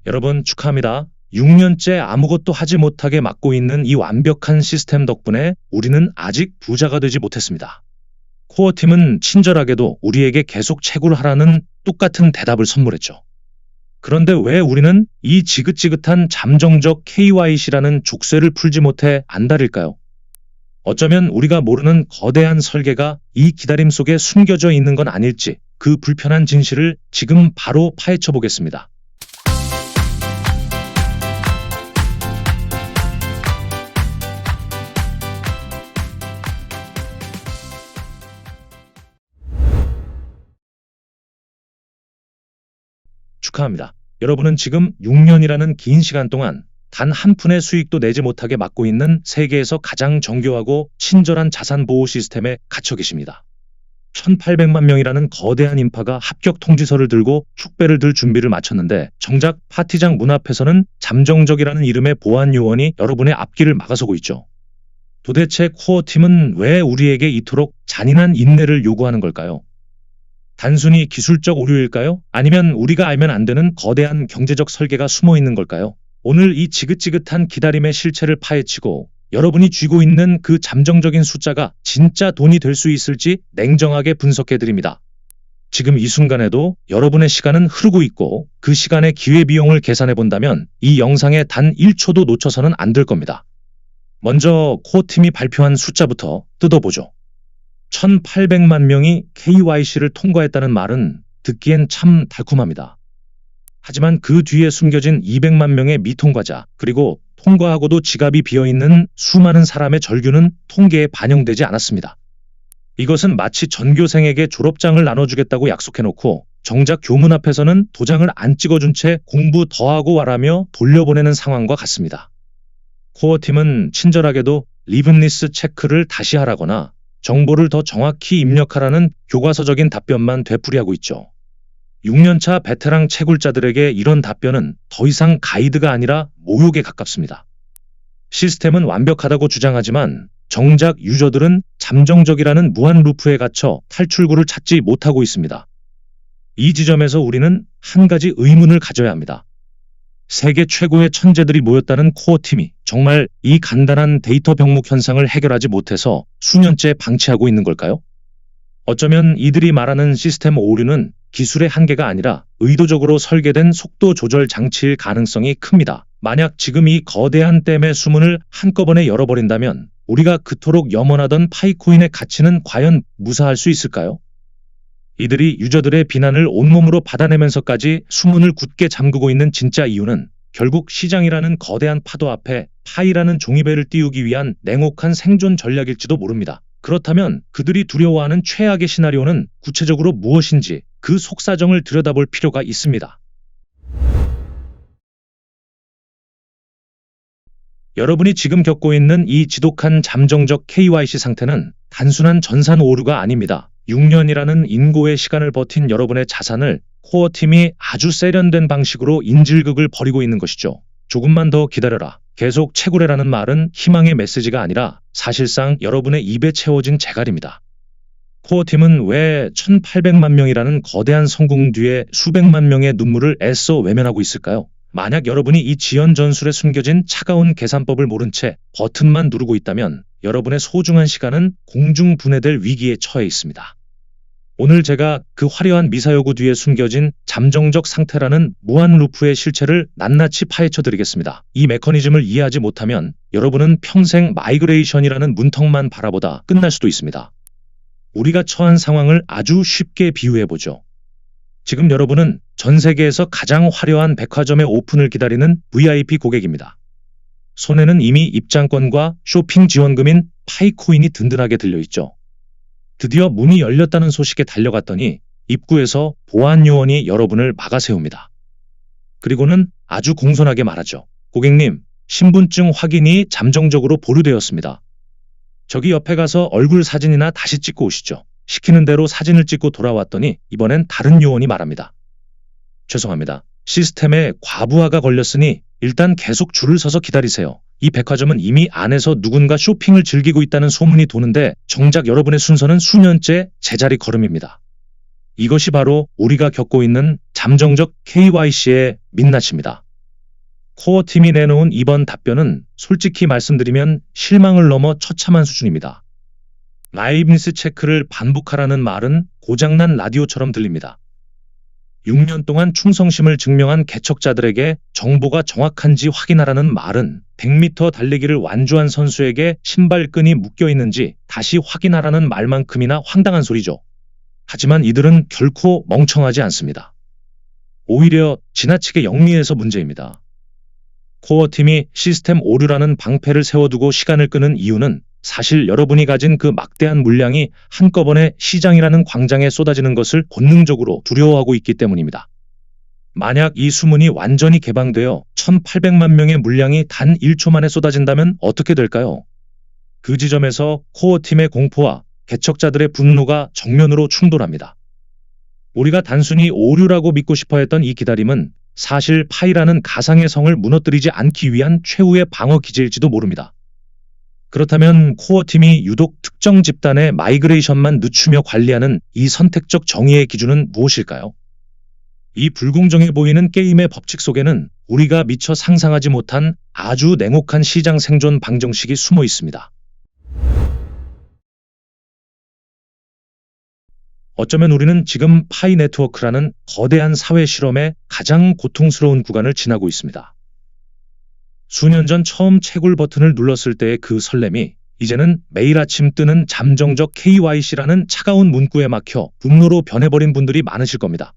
여러분 축하합니다. 6년째 아무것도 하지 못하게 막고 있는 이 완벽한 시스템 덕분에 우리는 아직 부자가 되지 못했습니다. 코어팀은 친절하게도 우리에게 계속 채굴 하라는 똑같은 대답을 선물했죠. 그런데 왜 우리는 이 지긋지긋한 잠정적 KYC라는 족쇄를 풀지 못해 안달일까요? 어쩌면 우리가 모르는 거대한 설계가 이 기다림 속에 숨겨져 있는 건 아닐지, 그 불편한 진실을 지금 바로 파헤쳐 보겠습니다. 축하합니다. 여러분은 지금 6년이라는 긴 시간 동안 단 한 푼의 수익도 내지 못하게 막고 있는 세계에서 가장 정교하고 친절한 자산 보호 시스템에 갇혀 계십니다. 1800만 명이라는 거대한 인파가 합격 통지서를 들고 축배를 들 준비를 마쳤는데 정작 파티장 문 앞에서는 잠정적이라는 이름의 보안 요원이 여러분의 앞길을 막아서고 있죠. 도대체 코어팀은 왜 우리에게 이토록 잔인한 인내를 요구하는 걸까요? 단순히 기술적 오류일까요? 아니면 우리가 알면 안 되는 거대한 경제적 설계가 숨어 있는 걸까요? 오늘 이 지긋지긋한 기다림의 실체를 파헤치고 여러분이 쥐고 있는 그 잠정적인 숫자가 진짜 돈이 될 수 있을지 냉정하게 분석해 드립니다. 지금 이 순간에도 여러분의 시간은 흐르고 있고 그 시간의 기회비용을 계산해 본다면 이 영상에 단 1초도 놓쳐서는 안 될 겁니다. 먼저 코어팀이 발표한 숫자부터 뜯어보죠. 1800만 명이 KYC를 통과했다는 말은 듣기엔 참 달콤합니다. 하지만 그 뒤에 숨겨진 200만 명의 미통과자, 그리고 통과하고도 지갑이 비어있는 수많은 사람의 절규는 통계에 반영되지 않았습니다. 이것은 마치 전교생에게 졸업장을 나눠주겠다고 약속해놓고 정작 교문 앞에서는 도장을 안 찍어준 채 공부 더 하고 와라며 돌려보내는 상황과 같습니다. 코어팀은 친절하게도 리븐니스 체크를 다시 하라거나 정보를 더 정확히 입력하라는 교과서적인 답변만 되풀이하고 있죠. 6년차 베테랑 채굴자들에게 이런 답변은 더 이상 가이드가 아니라 모욕에 가깝습니다. 시스템은 완벽하다고 주장하지만 정작 유저들은 잠정적이라는 무한 루프에 갇혀 탈출구를 찾지 못하고 있습니다. 이 지점에서 우리는 한 가지 의문을 가져야 합니다. 세계 최고의 천재들이 모였다는 코어팀이 정말 이 간단한 데이터 병목 현상을 해결하지 못해서 수년째 방치하고 있는 걸까요? 어쩌면 이들이 말하는 시스템 오류는 기술의 한계가 아니라 의도적으로 설계된 속도 조절 장치일 가능성이 큽니다. 만약 지금 이 거대한 댐의 수문을 한꺼번에 열어버린다면 우리가 그토록 염원하던 파이코인의 가치는 과연 무사할 수 있을까요? 이들이 유저들의 비난을 온몸으로 받아내면서까지 수문을 굳게 잠그고 있는 진짜 이유는 결국 시장이라는 거대한 파도 앞에 파이라는 종이배를 띄우기 위한 냉혹한 생존 전략일지도 모릅니다. 그렇다면 그들이 두려워하는 최악의 시나리오는 구체적으로 무엇인지 그 속사정을 들여다볼 필요가 있습니다. 여러분이 지금 겪고 있는 이 지독한 잠정적 KYC 상태는 단순한 전산 오류가 아닙니다. 6년이라는 인고의 시간을 버틴 여러분의 자산을 코어팀이 아주 세련된 방식으로 인질극을 벌이고 있는 것이죠. 조금만 더 기다려라. 계속 채굴해라는 말은 희망의 메시지가 아니라 사실상 여러분의 입에 채워진 재갈입니다. 코어팀은 왜 1800만 명이라는 거대한 성공 뒤에 수백만 명의 눈물을 애써 외면하고 있을까요? 만약 여러분이 이 지연 전술에 숨겨진 차가운 계산법을 모른 채 버튼만 누르고 있다면 여러분의 소중한 시간은 공중분해될 위기에 처해 있습니다. 오늘 제가 그 화려한 미사여구 뒤에 숨겨진 잠정적 상태라는 무한 루프의 실체를 낱낱이 파헤쳐 드리겠습니다. 이 메커니즘을 이해하지 못하면 여러분은 평생 마이그레이션이라는 문턱만 바라보다 끝날 수도 있습니다. 우리가 처한 상황을 아주 쉽게 비유해보죠. 지금 여러분은 전 세계에서 가장 화려한 백화점의 오픈을 기다리는 VIP 고객입니다. 손에는 이미 입장권과 쇼핑 지원금인 파이코인이 든든하게 들려있죠. 드디어 문이 열렸다는 소식에 달려갔더니 입구에서 보안 요원이 여러분을 막아세웁니다. 그리고는 아주 공손하게 말하죠. 고객님, 신분증 확인이 잠정적으로 보류되었습니다. 저기 옆에 가서 얼굴 사진이나 다시 찍고 오시죠. 시키는 대로 사진을 찍고 돌아왔더니 이번엔 다른 요원이 말합니다. 죄송합니다. 시스템에 과부하가 걸렸으니 일단 계속 줄을 서서 기다리세요. 이 백화점은 이미 안에서 누군가 쇼핑을 즐기고 있다는 소문이 도는데 정작 여러분의 순서는 수년째 제자리 걸음입니다. 이것이 바로 우리가 겪고 있는 잠정적 KYC의 민낯입니다. 코어팀이 내놓은 이번 답변은 솔직히 말씀드리면 실망을 넘어 처참한 수준입니다. 라이브니스 체크를 반복하라는 말은 고장난 라디오처럼 들립니다. 6년 동안 충성심을 증명한 개척자들에게 정보가 정확한지 확인하라는 말은 100m 달리기를 완주한 선수에게 신발끈이 묶여 있는지 다시 확인하라는 말만큼이나 황당한 소리죠. 하지만 이들은 결코 멍청하지 않습니다. 오히려 지나치게 영리해서 문제입니다. 코어팀이 시스템 오류라는 방패를 세워두고 시간을 끄는 이유는 사실 여러분이 가진 그 막대한 물량이 한꺼번에 시장이라는 광장에 쏟아지는 것을 본능적으로 두려워하고 있기 때문입니다. 만약 이 수문이 완전히 개방되어 1,800만 명의 물량이 단 1초 만에 쏟아진다면 어떻게 될까요? 그 지점에서 코어팀의 공포와 개척자들의 분노가 정면으로 충돌합니다. 우리가 단순히 오류라고 믿고 싶어 했던 이 기다림은 사실 파이라는 가상의 성을 무너뜨리지 않기 위한 최후의 방어 기제일지도 모릅니다. 그렇다면 코어팀이 유독 특정 집단의 마이그레이션만 늦추며 관리하는 이 선택적 정의의 기준은 무엇일까요? 이 불공정해 보이는 게임의 법칙 속에는 우리가 미처 상상하지 못한 아주 냉혹한 시장 생존 방정식이 숨어 있습니다. 어쩌면 우리는 지금 파이 네트워크라는 거대한 사회 실험의 가장 고통스러운 구간을 지나고 있습니다. 수년 전 처음 채굴 버튼을 눌렀을 때의 그 설렘이 이제는 매일 아침 뜨는 잠정적 KYC라는 차가운 문구에 막혀 분노로 변해버린 분들이 많으실 겁니다.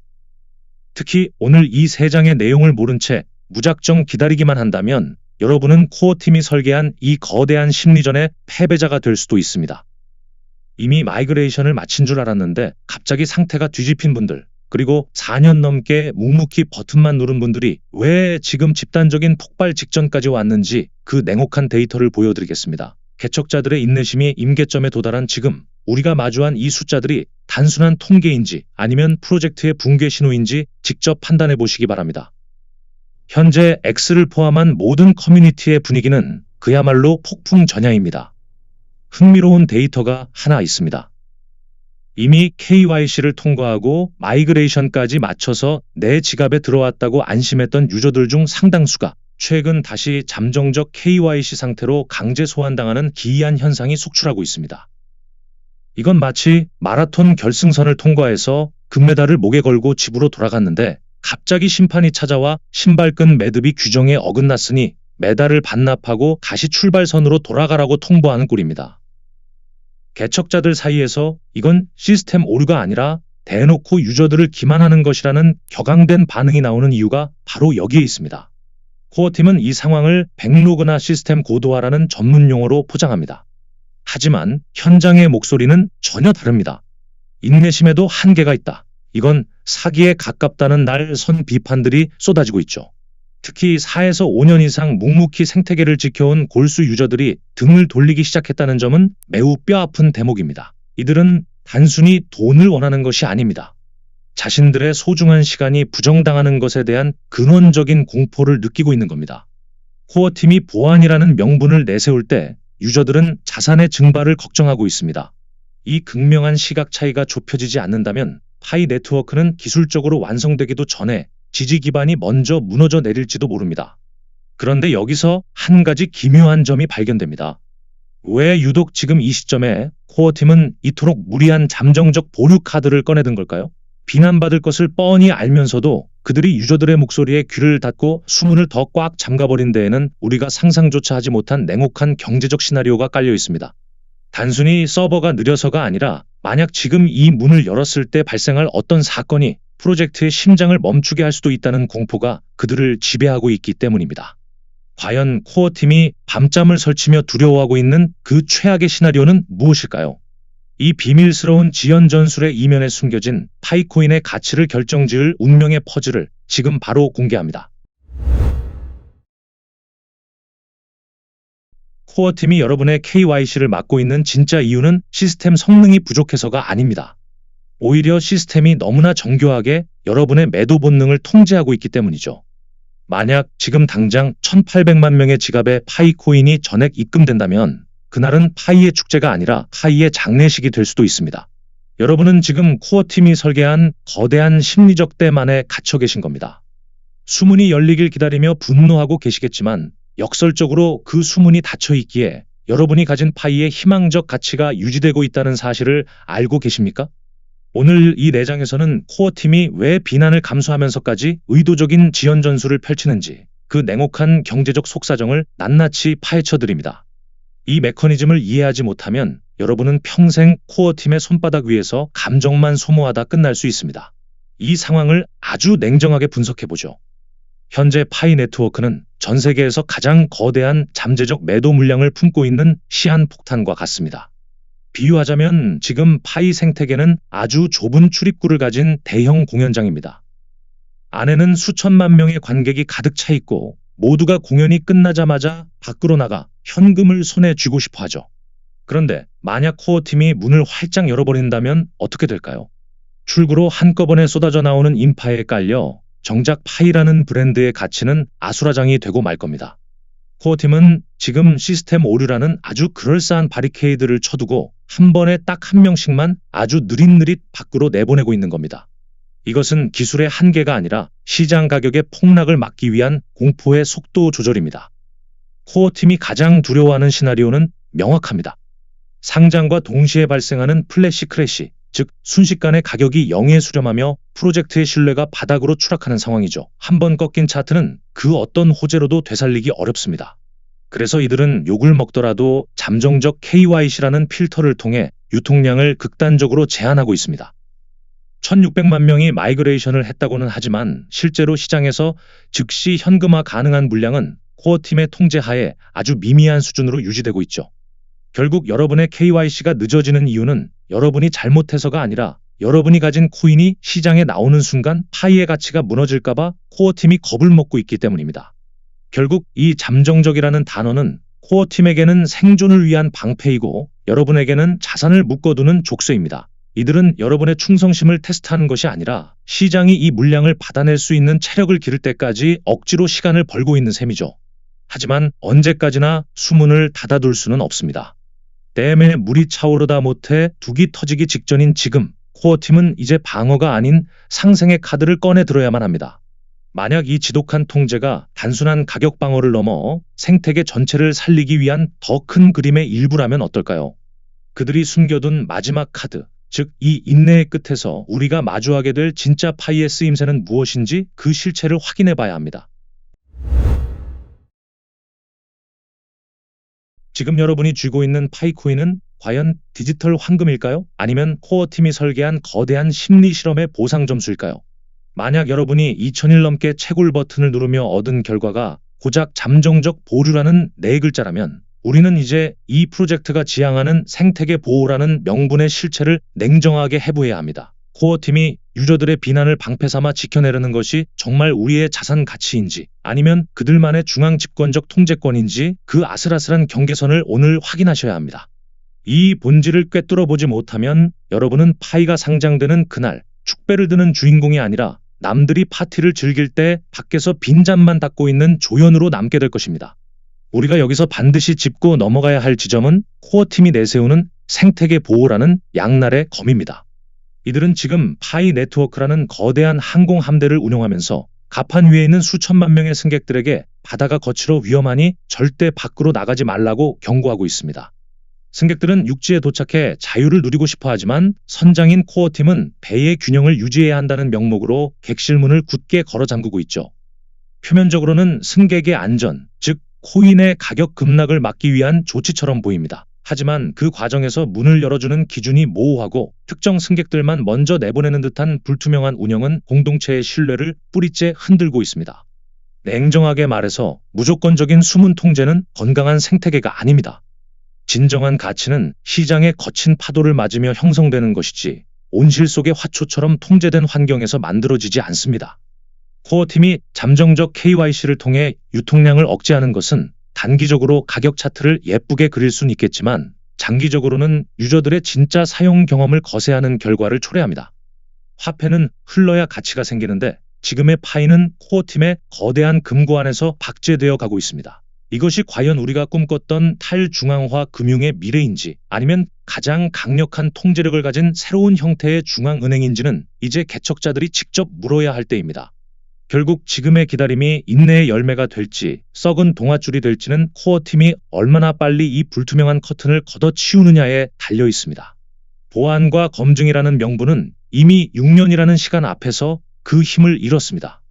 특히 오늘 이 세 장의 내용을 모른 채 무작정 기다리기만 한다면 여러분은 코어팀이 설계한 이 거대한 심리전의 패배자가 될 수도 있습니다. 이미 마이그레이션을 마친 줄 알았는데 갑자기 상태가 뒤집힌 분들, 그리고 4년 넘게 묵묵히 버튼만 누른 분들이 왜 지금 집단적인 폭발 직전까지 왔는지 그 냉혹한 데이터를 보여드리겠습니다. 개척자들의 인내심이 임계점에 도달한 지금 우리가 마주한 이 숫자들이 단순한 통계인지 아니면 프로젝트의 붕괴 신호인지 직접 판단해 보시기 바랍니다. 현재 X를 포함한 모든 커뮤니티의 분위기는 그야말로 폭풍 전야입니다. 흥미로운 데이터가 하나 있습니다. 이미 KYC를 통과하고 마이그레이션까지 마쳐서 내 지갑에 들어왔다고 안심했던 유저들 중 상당수가 최근 다시 잠정적 KYC 상태로 강제 소환당하는 기이한 현상이 속출하고 있습니다. 이건 마치 마라톤 결승선을 통과해서 금메달을 목에 걸고 집으로 돌아갔는데 갑자기 심판이 찾아와 신발끈 매듭이 규정에 어긋났으니 메달을 반납하고 다시 출발선으로 돌아가라고 통보하는 꼴입니다. 개척자들 사이에서 이건 시스템 오류가 아니라 대놓고 유저들을 기만하는 것이라는 격앙된 반응이 나오는 이유가 바로 여기에 있습니다. 코어팀은 이 상황을 백로그나 시스템 고도화라는 전문 용어로 포장합니다. 하지만 현장의 목소리는 전혀 다릅니다. 인내심에도 한계가 있다. 이건 사기에 가깝다는 날선 비판들이 쏟아지고 있죠. 특히 4에서 5년 이상 묵묵히 생태계를 지켜온 골수 유저들이 등을 돌리기 시작했다는 점은 매우 뼈아픈 대목입니다. 이들은 단순히 돈을 원하는 것이 아닙니다. 자신들의 소중한 시간이 부정당하는 것에 대한 근원적인 공포를 느끼고 있는 겁니다. 코어팀이 보안이라는 명분을 내세울 때 유저들은 자산의 증발을 걱정하고 있습니다. 이 극명한 시각 차이가 좁혀지지 않는다면 파이 네트워크는 기술적으로 완성되기도 전에 지지 기반이 먼저 무너져 내릴지도 모릅니다. 그런데 여기서 한 가지 기묘한 점이 발견됩니다. 왜 유독 지금 이 시점에 코어팀은 이토록 무리한 잠정적 보류 카드를 꺼내든 걸까요? 비난받을 것을 뻔히 알면서도 그들이 유저들의 목소리에 귀를 닫고 수문을 더 꽉 잠가버린 데에는 우리가 상상조차 하지 못한 냉혹한 경제적 시나리오가 깔려 있습니다. 단순히 서버가 느려서가 아니라 만약 지금 이 문을 열었을 때 발생할 어떤 사건이 프로젝트의 심장을 멈추게 할 수도 있다는 공포가 그들을 지배하고 있기 때문입니다. 과연 코어팀이 밤잠을 설치며 두려워하고 있는 그 최악의 시나리오는 무엇일까요? 이 비밀스러운 지연 전술의 이면에 숨겨진 파이코인의 가치를 결정지을 운명의 퍼즐을 지금 바로 공개합니다. 코어팀이 여러분의 KYC를 막고 있는 진짜 이유는 시스템 성능이 부족해서가 아닙니다. 오히려 시스템이 너무나 정교하게 여러분의 매도 본능을 통제하고 있기 때문이죠. 만약 지금 당장 1,800만 명의 지갑에 파이코인이 전액 입금된다면 그날은 파이의 축제가 아니라 파이의 장례식이 될 수도 있습니다. 여러분은 지금 코어팀이 설계한 거대한 심리적 댐 안에 갇혀 계신 겁니다. 수문이 열리길 기다리며 분노하고 계시겠지만 역설적으로 그 수문이 닫혀 있기에 여러분이 가진 파이의 희망적 가치가 유지되고 있다는 사실을 알고 계십니까? 오늘 이 내장에서는 코어팀이 왜 비난을 감수하면서까지 의도적인 지연 전술을 펼치는지 그 냉혹한 경제적 속사정을 낱낱이 파헤쳐 드립니다. 이 메커니즘을 이해하지 못하면 여러분은 평생 코어팀의 손바닥 위에서 감정만 소모하다 끝날 수 있습니다. 이 상황을 아주 냉정하게 분석해보죠. 현재 파이 네트워크는 전 세계에서 가장 거대한 잠재적 매도 물량을 품고 있는 시한폭탄과 같습니다. 비유하자면 지금 파이 생태계는 아주 좁은 출입구를 가진 대형 공연장입니다. 안에는 수천만 명의 관객이 가득 차 있고 모두가 공연이 끝나자마자 밖으로 나가 현금을 손에 쥐고 싶어 하죠. 그런데 만약 코어팀이 문을 활짝 열어버린다면 어떻게 될까요? 출구로 한꺼번에 쏟아져 나오는 인파에 깔려 정작 파이라는 브랜드의 가치는 아수라장이 되고 말 겁니다. 코어팀은 지금 시스템 오류라는 아주 그럴싸한 바리케이드를 쳐두고 한 번에 딱 한 명씩만 아주 느릿느릿 밖으로 내보내고 있는 겁니다. 이것은 기술의 한계가 아니라 시장 가격의 폭락을 막기 위한 공포의 속도 조절입니다. 코어팀이 가장 두려워하는 시나리오는 명확합니다. 상장과 동시에 발생하는 플래시 크래시, 즉 순식간에 가격이 0에 수렴하며 프로젝트의 신뢰가 바닥으로 추락하는 상황이죠. 한번 꺾인 차트는 그 어떤 호재로도 되살리기 어렵습니다. 그래서 이들은 욕을 먹더라도 잠정적 KYC라는 필터를 통해 유통량을 극단적으로 제한하고 있습니다. 1600만 명이 마이그레이션을 했다고는 하지만 실제로 시장에서 즉시 현금화 가능한 물량은 코어팀의 통제하에 아주 미미한 수준으로 유지되고 있죠. 결국 여러분의 KYC가 늦어지는 이유는 여러분이 잘못해서가 아니라 여러분이 가진 코인이 시장에 나오는 순간 파이의 가치가 무너질까봐 코어팀이 겁을 먹고 있기 때문입니다. 결국 이 잠정적이라는 단어는 코어팀에게는 생존을 위한 방패이고 여러분에게는 자산을 묶어두는 족쇄입니다. 이들은 여러분의 충성심을 테스트하는 것이 아니라 시장이 이 물량을 받아낼 수 있는 체력을 기를 때까지 억지로 시간을 벌고 있는 셈이죠. 하지만 언제까지나 수문을 닫아둘 수는 없습니다. 댐에 물이 차오르다 못해 둑이 터지기 직전인 지금 코어팀은 이제 방어가 아닌 상생의 카드를 꺼내 들어야만 합니다. 만약 이 지독한 통제가 단순한 가격 방어를 넘어 생태계 전체를 살리기 위한 더 큰 그림의 일부라면 어떨까요? 그들이 숨겨둔 마지막 카드, 즉 이 인내의 끝에서 우리가 마주하게 될 진짜 파이의 쓰임새는 무엇인지 그 실체를 확인해 봐야 합니다. 지금 여러분이 쥐고 있는 파이코인은 과연 디지털 황금일까요? 아니면 코어팀이 설계한 거대한 심리 실험의 보상 점수일까요? 만약 여러분이 2000일 넘게 채굴 버튼을 누르며 얻은 결과가 고작 잠정적 보류라는 4글자라면 우리는 이제 이 프로젝트가 지향하는 생태계 보호라는 명분의 실체를 냉정하게 해부해야 합니다. 코어팀이 유저들의 비난을 방패 삼아 지켜내려는 것이 정말 우리의 자산 가치인지 아니면 그들만의 중앙 집권적 통제권인지 그 아슬아슬한 경계선을 오늘 확인하셔야 합니다. 이 본질을 꿰뚫어 보지 못하면 여러분은 파이가 상장되는 그날 축배를 드는 주인공이 아니라 남들이 파티를 즐길 때 밖에서 빈잔만 닦고 있는 조연으로 남게 될 것입니다. 우리가 여기서 반드시 짚고 넘어가야 할 지점은 코어팀이 내세우는 생태계 보호라는 양날의 검입니다. 이들은 지금 파이 네트워크라는 거대한 항공 함대를 운영하면서 갑판 위에 있는 수천만 명의 승객들에게 바다가 거칠어 위험하니 절대 밖으로 나가지 말라고 경고하고 있습니다. 승객들은 육지에 도착해 자유를 누리고 싶어 하지만 선장인 코어팀은 배의 균형을 유지해야 한다는 명목으로 객실문을 굳게 걸어 잠그고 있죠. 표면적으로는 승객의 안전, 즉 코인의 가격 급락을 막기 위한 조치처럼 보입니다. 하지만 그 과정에서 문을 열어주는 기준이 모호하고 특정 승객들만 먼저 내보내는 듯한 불투명한 운영은 공동체의 신뢰를 뿌리째 흔들고 있습니다. 냉정하게 말해서 무조건적인 수문 통제는 건강한 생태계가 아닙니다. 진정한 가치는 시장의 거친 파도를 맞으며 형성되는 것이지 온실 속의 화초처럼 통제된 환경에서 만들어지지 않습니다. 코어팀이 잠정적 KYC를 통해 유통량을 억제하는 것은 단기적으로 가격 차트를 예쁘게 그릴 수는 있겠지만 장기적으로는 유저들의 진짜 사용 경험을 거세하는 결과를 초래합니다. 화폐는 흘러야 가치가 생기는데 지금의 파이는 코어팀의 거대한 금고 안에서 박제되어 가고 있습니다. 이것이 과연 우리가 꿈꿨던 탈중앙화 금융의 미래인지 아니면 가장 강력한 통제력을 가진 새로운 형태의 중앙은행인지는 이제 개척자들이 직접 물어야 할 때입니다. 결국 지금의 기다림이 인내의 열매가 될지 썩은 동아줄이 될지는 코어팀이 얼마나 빨리 이 불투명한 커튼을 걷어치우느냐에 달려 있습니다. 보안과 검증이라는 명분은 이미 6년이라는 시간 앞에서 그 힘을 잃었습니다.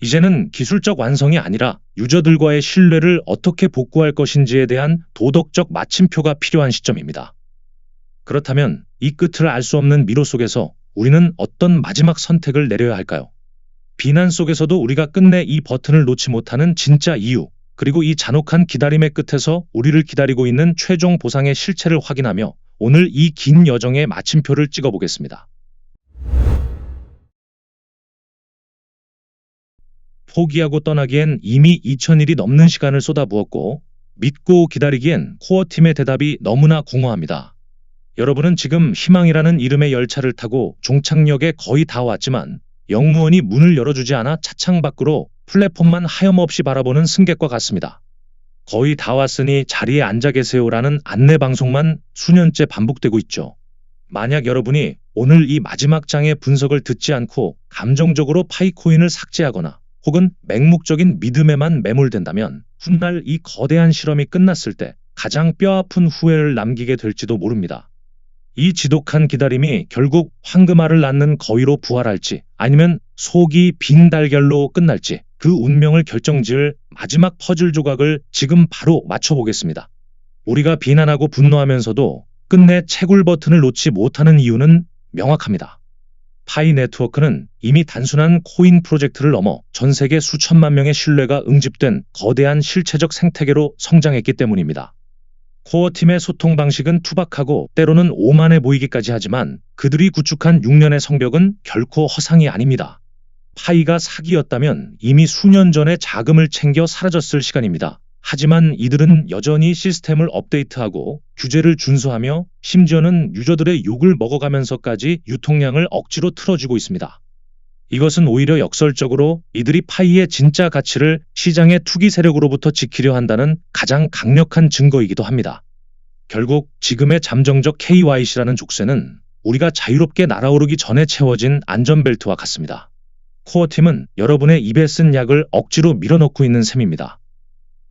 이제는 기술적 완성이 아니라 유저들과의 신뢰를 어떻게 복구할 것인지에 대한 도덕적 마침표가 필요한 시점입니다. 그렇다면 이 끝을 알 수 없는 미로 속에서 우리는 어떤 마지막 선택을 내려야 할까요? 비난 속에서도 우리가 끝내 이 버튼을 놓지 못하는 진짜 이유, 그리고 이 잔혹한 기다림의 끝에서 우리를 기다리고 있는 최종 보상의 실체를 확인하며 오늘 이 긴 여정의 마침표를 찍어보겠습니다. 포기하고 떠나기엔 이미 2000일이 넘는 시간을 쏟아부었고 믿고 기다리기엔 코어팀의 대답이 너무나 공허합니다. 여러분은 지금 희망이라는 이름의 열차를 타고 종착역에 거의 다 왔지만 영무원이 문을 열어주지 않아 차창 밖으로 플랫폼만 하염없이 바라보는 승객과 같습니다. 거의 다 왔으니 자리에 앉아 계세요라는 안내 방송만 수년째 반복되고 있죠. 만약 여러분이 오늘 이 마지막 장의 분석을 듣지 않고 감정적으로 파이코인을 삭제하거나 혹은 맹목적인 믿음에만 매몰된다면 훗날 이 거대한 실험이 끝났을 때 가장 뼈아픈 후회를 남기게 될지도 모릅니다. 이 지독한 기다림이 결국 황금알을 낳는 거위로 부활할지 아니면 속이 빈 달걀로 끝날지 그 운명을 결정지을 마지막 퍼즐 조각을 지금 바로 맞춰보겠습니다. 우리가 비난하고 분노하면서도 끝내 채굴 버튼을 놓지 못하는 이유는 명확합니다. 파이 네트워크는 이미 단순한 코인 프로젝트를 넘어 전 세계 수천만 명의 신뢰가 응집된 거대한 실체적 생태계로 성장했기 때문입니다. 코어팀의 소통 방식은 투박하고 때로는 오만해 보이기까지 하지만 그들이 구축한 6년의 성벽은 결코 허상이 아닙니다. 파이가 사기였다면 이미 수년 전에 자금을 챙겨 사라졌을 시간입니다. 하지만 이들은 여전히 시스템을 업데이트하고 규제를 준수하며 심지어는 유저들의 욕을 먹어가면서까지 유통량을 억지로 틀어주고 있습니다. 이것은 오히려 역설적으로 이들이 파이의 진짜 가치를 시장의 투기 세력으로부터 지키려 한다는 가장 강력한 증거이기도 합니다. 결국 지금의 잠정적 KYC라는 족쇄는 우리가 자유롭게 날아오르기 전에 채워진 안전벨트와 같습니다. 코어팀은 여러분의 입에 쓴 약을 억지로 밀어넣고 있는 셈입니다.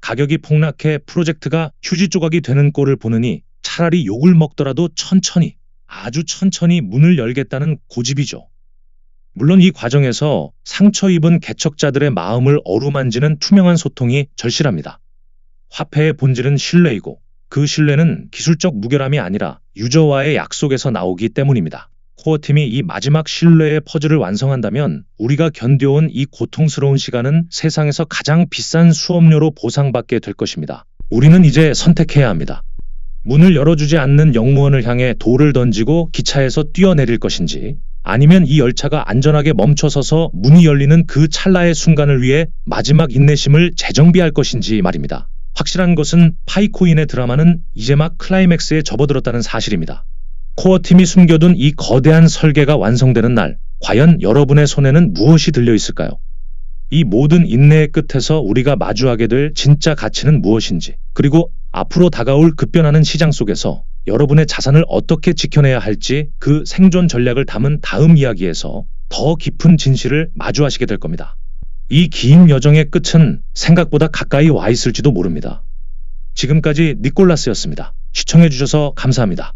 가격이 폭락해 프로젝트가 휴지 조각이 되는 꼴을 보느니 차라리 욕을 먹더라도 천천히, 아주 천천히 문을 열겠다는 고집이죠. 물론 이 과정에서 상처 입은 개척자들의 마음을 어루만지는 투명한 소통이 절실합니다. 화폐의 본질은 신뢰이고 그 신뢰는 기술적 무결함이 아니라 유저와의 약속에서 나오기 때문입니다. 코어팀이 이 마지막 신뢰의 퍼즐을 완성한다면 우리가 견뎌온 이 고통스러운 시간은 세상에서 가장 비싼 수업료로 보상받게 될 것입니다. 우리는 이제 선택해야 합니다. 문을 열어주지 않는 영무원을 향해 돌을 던지고 기차에서 뛰어내릴 것인지 아니면 이 열차가 안전하게 멈춰서서 문이 열리는 그 찰나의 순간을 위해 마지막 인내심을 재정비할 것인지 말입니다. 확실한 것은 파이코인의 드라마는 이제 막 클라이맥스에 접어들었다는 사실입니다. 코어팀이 숨겨둔 이 거대한 설계가 완성되는 날, 과연 여러분의 손에는 무엇이 들려 있을까요? 이 모든 인내의 끝에서 우리가 마주하게 될 진짜 가치는 무엇인지, 그리고 앞으로 다가올 급변하는 시장 속에서 여러분의 자산을 어떻게 지켜내야 할지 그 생존 전략을 담은 다음 이야기에서 더 깊은 진실을 마주하시게 될 겁니다. 이 긴 여정의 끝은 생각보다 가까이 와 있을지도 모릅니다. 지금까지 니콜라스였습니다. 시청해주셔서 감사합니다.